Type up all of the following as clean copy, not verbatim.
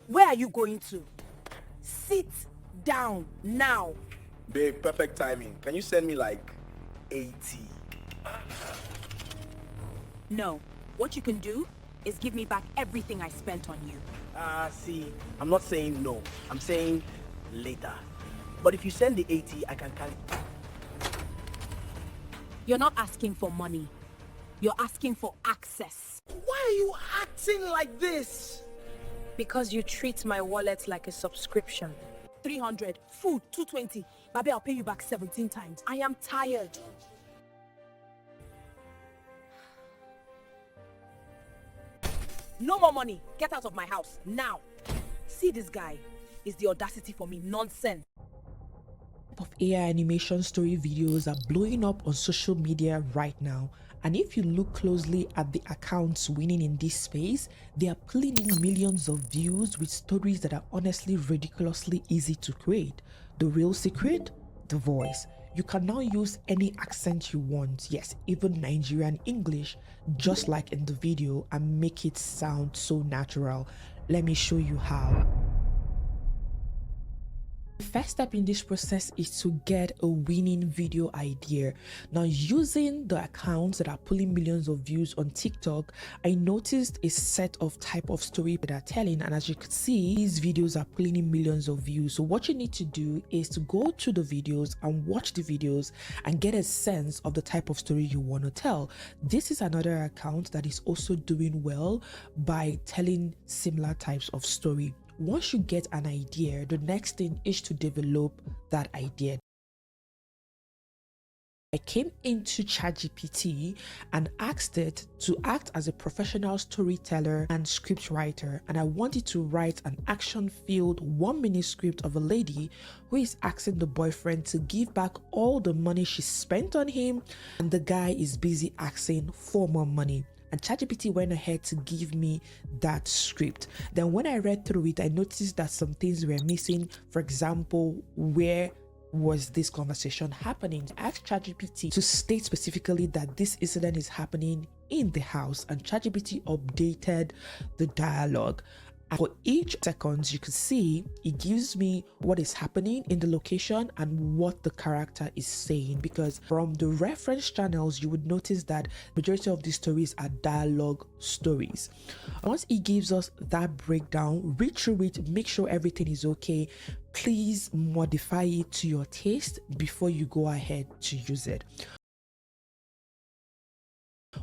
Where are you going to? Sit down now. Babe, perfect timing. Can you send me like 80? No. What you can do is give me back everything I spent on you. See, I'm not saying no. I'm saying later. But if you send the 80, I can carry. You're not asking for money. You're asking for access. Why are you acting like this? Because you treat my wallet like a subscription. 300, food, 220. Babe, I'll pay you back 17 times. I am tired. No more money. Get out of my house, now. See this guy. Is the audacity for me. Nonsense. Of AI animation story videos are blowing up on social media right now, and if you look closely at the accounts winning in this space, they are pulling in millions of views with stories that are honestly ridiculously easy to create. The real secret? The voice. You can now use any accent you want, yes, even Nigerian English, just like in the video, and make it sound so natural. Let me show you how. The first step in this process is to get a winning video idea. Now, using the accounts that are pulling millions of views on TikTok, I noticed a set of type of story that are telling, and as you can see, these videos are pulling in millions of views. So what you need to do is to go to the videos and watch the videos and get a sense of the type of story you want to tell. This is another account that is also doing well by telling similar types of story. Once you get an idea, the next thing is to develop that idea. I came into ChatGPT and asked it to act as a professional storyteller and script writer, and I wanted to write an action-filled 1-minute script of a lady who is asking the boyfriend to give back all the money she spent on him, and the guy is busy asking for more money. And ChatGPT went ahead to give me that script. Then when I read through it, I noticed that some things were missing. For example, where was this conversation happening? I asked ChatGPT to state specifically that this incident is happening in the house, and ChatGPT updated the dialogue. And for each seconds, you can see it gives me what is happening in the location and what the character is saying, because from the reference channels, you would notice that majority of these stories are dialogue stories. Once it gives us that breakdown, read through it, make sure everything is okay. Please modify it to your taste before you go ahead to use it.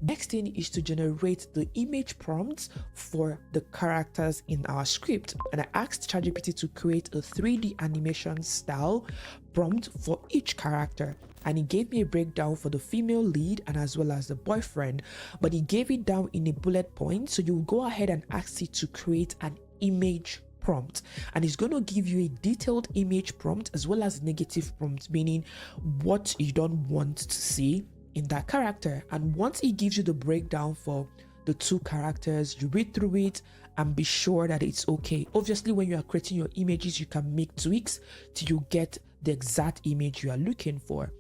Next thing is to generate the image prompts for the characters in our script, and I asked ChatGPT to create a 3D animation style prompt for each character, and it gave me a breakdown for the female lead and as well as the boyfriend, but it gave it down in a bullet point. So you go ahead and ask it to create an image prompt, and it's going to give you a detailed image prompt as well as negative prompt, meaning what you don't want to see in that character. And once it gives you the breakdown for the two characters, you read through it and be sure that it's okay. Obviously, when you are creating your images, you can make tweaks till you get the exact image you are looking for.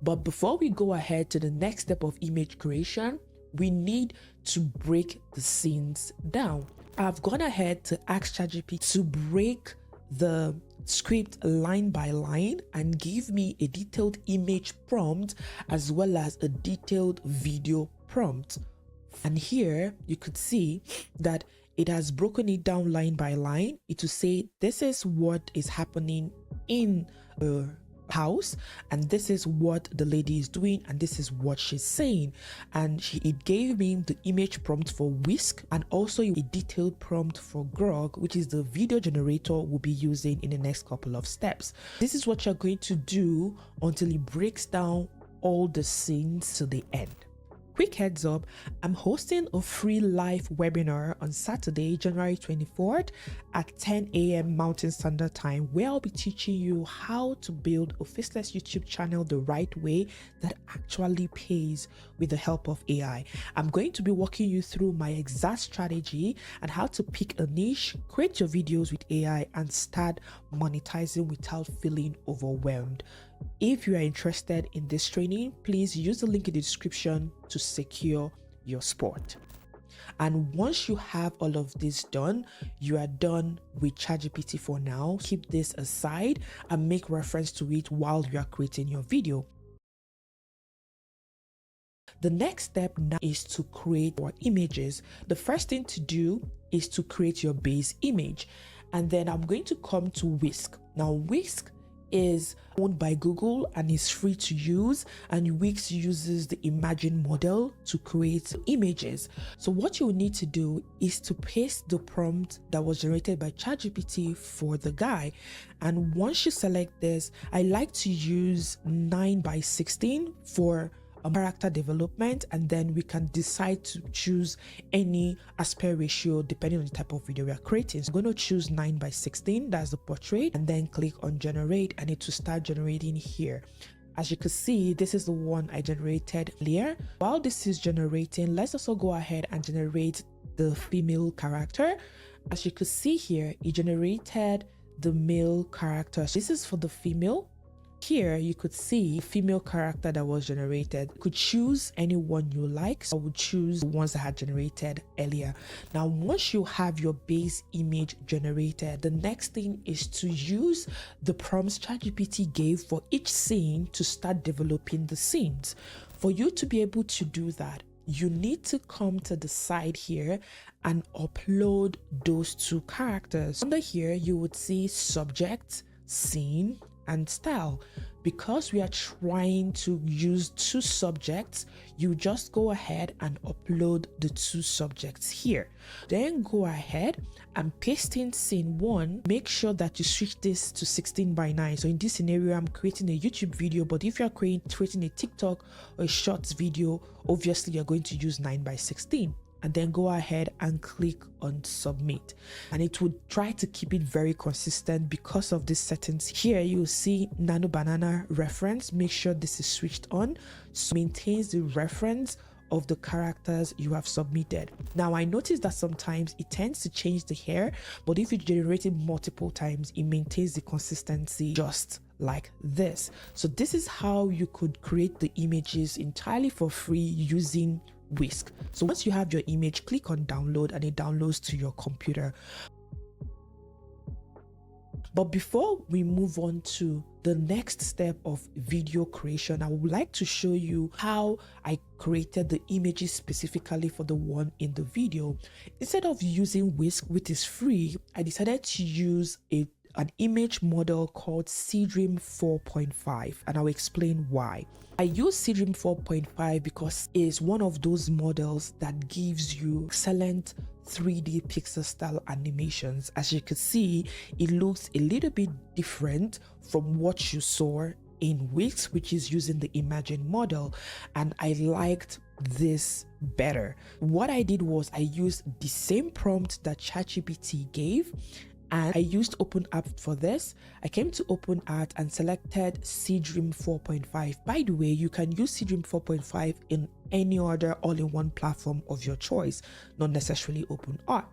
But before we go ahead to the next step of image creation, we need to break the scenes down. I've gone ahead to ask ChatGPT to break the script line by line and give me a detailed image prompt as well as a detailed video prompt. And here you could see that it has broken it down line by line. It will say this is what is happening in a house, and this is what the lady is doing, and this is what she's saying. And it gave me the image prompt for Whisk and also a detailed prompt for Grok, which is the video generator we'll be using in the next couple of steps. This is what you're going to do until it breaks down all the scenes to the end. Quick heads up, I'm hosting a free live webinar on Saturday, January 24th at 10 a.m. Mountain Standard Time, where I'll be teaching you how to build a faceless YouTube channel the right way that actually pays with the help of AI. I'm going to be walking you through my exact strategy and how to pick a niche, create your videos with AI, and start monetizing without feeling overwhelmed. If you are interested in this training, please use the link in the description to secure your spot. And once you have all of this done, you are done with ChatGPT for now. Keep this aside and make reference to it while you are creating your video. The next step now is to create your images. The first thing to do is to create your base image. And then I'm going to come to Whisk. Now, Whisk is owned by Google and is free to use, and Wix uses the Imagine model to create images. So what you need to do is to paste the prompt that was generated by ChatGPT for the guy. And once you select this, I like to use 9:16 for character development, and then we can decide to choose any aspect ratio depending on the type of video we are creating. So I'm going to choose 9:16, that's the portrait, and then click on generate, and it will start generating here. As you can see, this is the one I generated earlier. While this is generating, let's also go ahead and generate the female character. As you can see here, it generated the male character. So this is for the female. Here you could see the female character that was generated. You could choose any one you like. So I would choose the ones that I had generated earlier. Now, once you have your base image generated, the next thing is to use the prompts ChatGPT gave for each scene to start developing the scenes. For you to be able to do that, you need to come to the side here and upload those two characters. Under here, you would see subject, scene, and style. Because we are trying to use two subjects, you just go ahead and upload the two subjects here. Then go ahead and paste in scene 1. Make sure that you switch this to 16:9. So in this scenario, I'm creating a YouTube video, but if you're creating a TikTok or a shorts video, obviously you're going to use 9:16. And then go ahead and click on submit, and it would try to keep it very consistent because of these settings. Here you'll see nano banana reference. Make sure this is switched on, so it maintains the reference of the characters you have submitted. Now, I noticed that sometimes it tends to change the hair, but if you generate it multiple times, it maintains the consistency just like this. So this is how you could create the images entirely for free using Whisk. So once you have your image, click on download, and it downloads to your computer. But before we move on to the next step of video creation, I would like to show you how I created the images specifically for the one in the video. Instead of using Whisk, which is free, I decided to use an image model called Seedream 4.5, and I'll explain why. I use Seedream 4.5 because it's one of those models that gives you excellent 3D pixel style animations. As you can see, it looks a little bit different from what you saw in Wix, which is using the Imagine model, and I liked this better. What I did was I used the same prompt that ChatGPT gave, and I used OpenArt for this. I came to OpenArt and selected Seedream 4.5. By the way, you can use Seedream 4.5 in any other all-in-one platform of your choice, not necessarily OpenArt.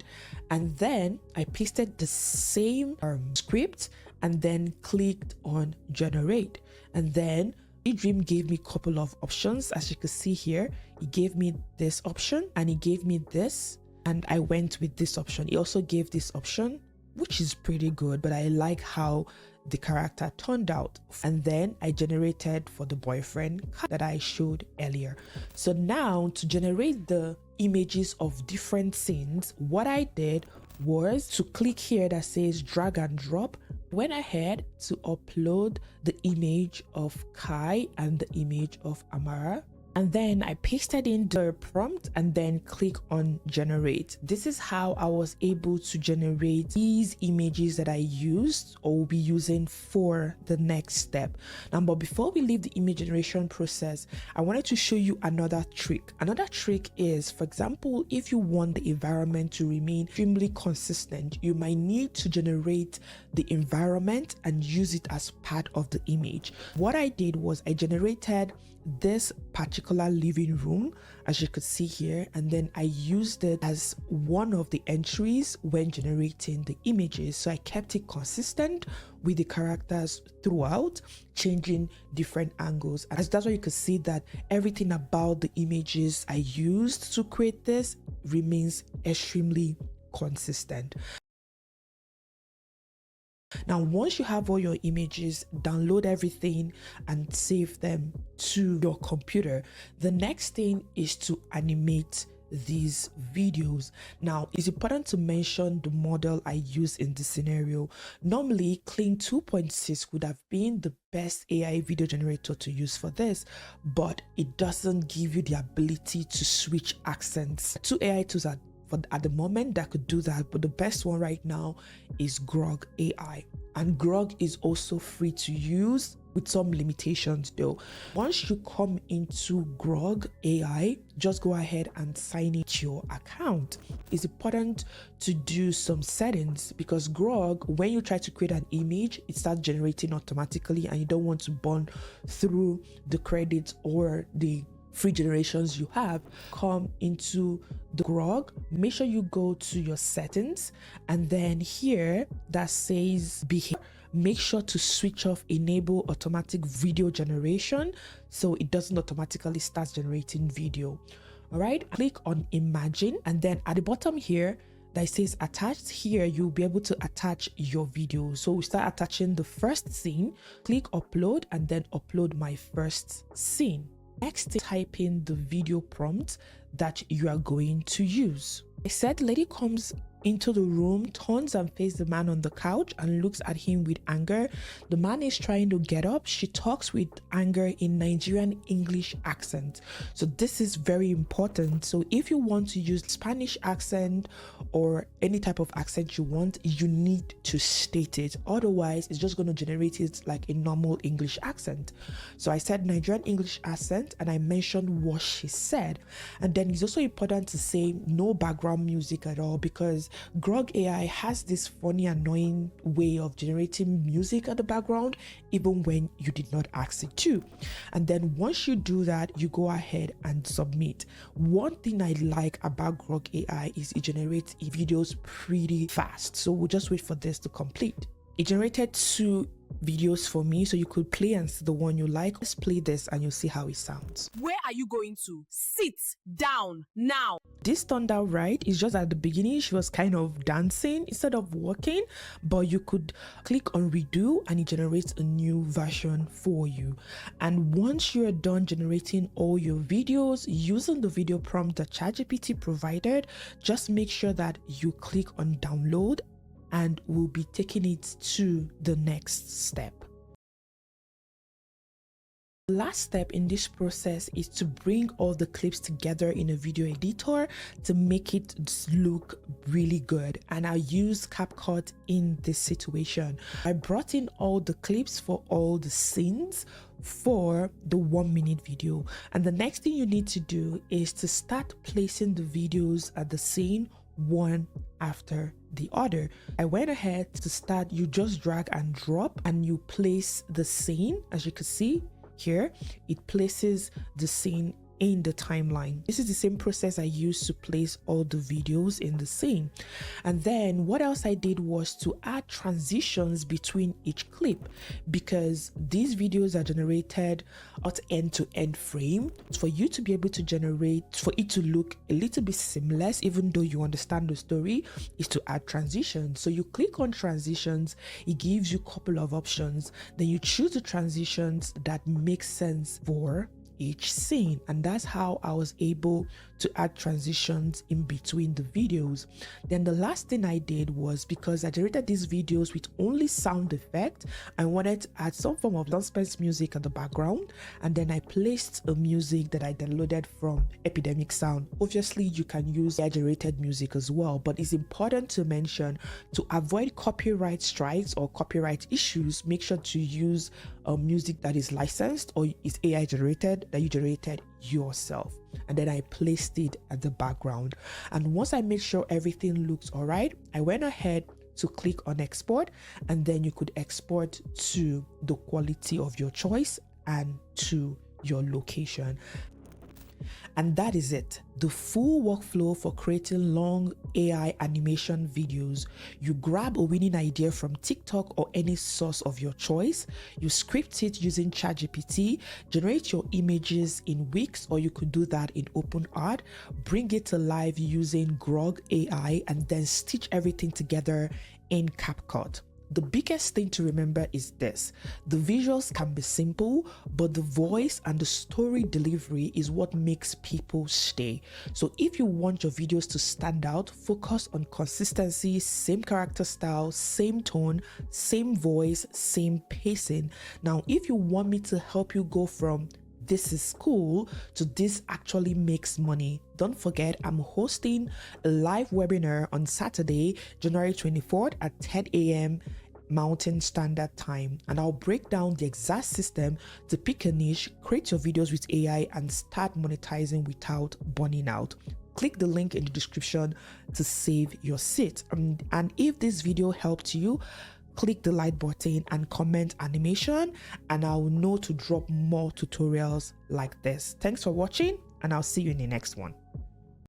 And then I pasted the same script and then clicked on generate. And then Seedream gave me a couple of options. As you can see here, it gave me this option and it gave me this, and I went with this option. It also gave this option, which is pretty good, but I like how the character turned out. And then I generated for the boyfriend that I showed earlier. So now to generate the images of different scenes, what I did was to click here that says drag and drop. Went ahead to upload the image of Kai and the image of Amara. And then I pasted in the prompt and then click on generate. This is how I was able to generate these images that I used or will be using for the next step. Now, but before we leave the image generation process, I wanted to show you another trick. Another trick is, for example, if you want the environment to remain extremely consistent, you might need to generate the environment and use it as part of the image. What I did was I generated this particular living room, as you could see here, and then I used it as one of the entries when generating the images. So I kept it consistent with the characters throughout, changing different angles. As that's why you could see that everything about the images I used to create this remains extremely consistent. Now, once you have all your images, download everything and save them to your computer. The next thing is to animate these videos. Now, it's important to mention the model I use in this scenario. Normally, Clean 2.6 would have been the best AI video generator to use for this, but it doesn't give you the ability to switch accents. Two AI tools are at the moment that could do that, but the best one right now is Grok AI, and Grok is also free to use with some limitations though. Once you come into Grok AI, just go ahead and sign into your account. It's important to do some settings because Grok, when you try to create an image, it starts generating automatically and you don't want to burn through the credits or the free generations you have. Come into the Grok, make sure you go to your settings, and then here that says behavior, make sure to switch off enable automatic video generation so it doesn't automatically start generating video. All right, click on imagine, and then at the bottom here that says attached, here you'll be able to attach your video. So we start attaching the first scene, click upload, and then upload my first scene. Next, type in the video prompt that you are going to use. I said lady comes into the room, turns and faces the man on the couch and looks at him with anger. The man is trying to get up. She talks with anger in Nigerian English accent. So this is very important. So if you want to use Spanish accent or any type of accent you want, you need to state it. Otherwise, it's just going to generate it like a normal English accent. So I said Nigerian English accent and I mentioned what she said. And then it's also important to say no background music at all, because Grok AI has this funny, annoying way of generating music at the background, even when you did not ask it to. And then once you do that, you go ahead and submit. One thing I like about Grok AI is it generates videos pretty fast. So we'll just wait for this to complete. It generated 2 videos for me, so you could play and see the one you like. Let's play this and you'll see how it sounds. Where are you going to? Sit down now. This turned out right. It's just at the beginning she was kind of dancing instead of walking, but you could click on redo and it generates a new version for you. And once you're done generating all your videos using the video prompt that ChatGPT provided, just make sure that you click on download and we'll be taking it to the next step. The last step in this process is to bring all the clips together in a video editor to make it look really good, and I use CapCut in this situation. I brought in all the clips for all the scenes for the 1-minute video, and the next thing you need to do is to start placing the videos at the scene one after the other. I went ahead to start, you just drag and drop and you place the scene. As you can see here, it places the scene in the timeline. This is the same process I used to place all the videos in the scene. And then what else I did was to add transitions between each clip, because these videos are generated at end-to-end frame. For you to be able to generate, for it to look a little bit seamless even though you understand the story, is to add transitions. So you click on transitions, it gives you a couple of options, then you choose the transitions that make sense for each scene, and that's how I was able to add transitions in between the videos. Then the last thing I did was, because I generated these videos with only sound effect, I wanted to add some form of suspense music at the background, and then I placed a music that I downloaded from Epidemic Sound. Obviously you can use AI generated music as well, but it's important to mention, to avoid copyright strikes or copyright issues, make sure to use music that is licensed or is AI generated, that you generated yourself. And then I placed it at the background, and once I made sure everything looks all right, I went ahead to click on export, and then you could export to the quality of your choice and to your location. And that is it. The full workflow for creating long AI animation videos. You grab a winning idea from TikTok or any source of your choice. You script it using ChatGPT, generate your images in weeks, or you could do that in OpenArt, bring it to life using Grok AI, and then stitch everything together in CapCut. The biggest thing to remember is this: the visuals can be simple, but the voice and the story delivery is what makes people stay. So if you want your videos to stand out, focus on consistency, same character style, same tone, same voice, same pacing. Now, if you want me to help you go from "this is cool" to "this actually makes money," don't forget I'm hosting a live webinar on Saturday, January 24th at 10 a.m. Mountain Standard Time, and I'll break down the exact system to pick a niche, create your videos with AI, and start monetizing without burning out. Click the link in the description to save your seat. And if this video helped you, click the like button and comment animation, and I'll know to drop more tutorials like this. Thanks for watching, and I'll see you in the next one.